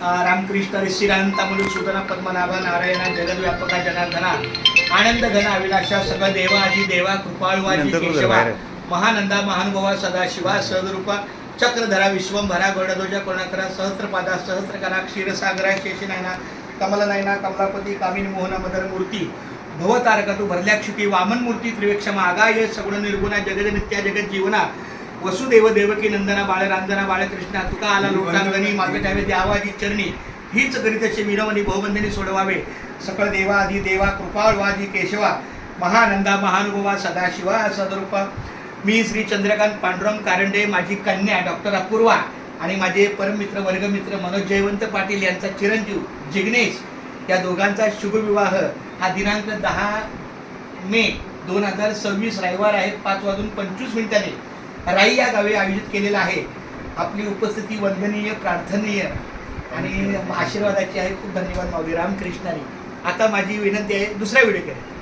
रामकृष्ण श्रीरांता मधुसूदना पद्मनाभा नारायणा जगद्व्यापका जनार्दना आनंद घन अविलाशा सगळ देवा आजी देवा कृपाळवाजी केशवा महानंदा महानुभावा सदाशिवा सदरूपा चक्रधरा विश्वंभरा गरुडध्वजा करुणाकरा सहस्त्रपादा सहस्त्रकरा क्षीरसागरा शेषनयना कमलनयना कमलापती कामिनी मोहना मदर मूर्ती भवतारका तू भरल्या क्षिती वामन मूर्ती त्रिवेक्षमा आगाय सगुण निर्गुणा जगद नित्या जगत जीवना वसुदेव देवकी नंदना बाळ रांजना बाळकृष्णा तुका आला लोटांगणी मागे ठेवे देवाजी चरणी हीच करीत असे विनवणी बहुबंधनी सोडवावे सकळ देवा आदी देवा कृपाळवाजी केशवा महानंदा महानुभावा सदाशिवा सदरूपा मी श्री चंद्रकांत पांडुरंग कारंडे माझी कन्या डॉक्टर अपूर्वा आणि माझे परममित्र वर्गमित्र मनोज जयवंत पाटील यांचा चिरंजीव जिग्नेश या दोघांचा शुभविवाह हा दिनांक 10 मे 2026 रविवार आहे 5:25 राई या गावी आयोजित केलेला आहे। आपली उपस्थिती वंदनीय प्रार्थनीय आणि आशीर्वादाची आहे। खूप धन्यवाद माऊली रामकृष्णारी। आता माझी विनंती आहे दुसरा व्हिडिओ करा।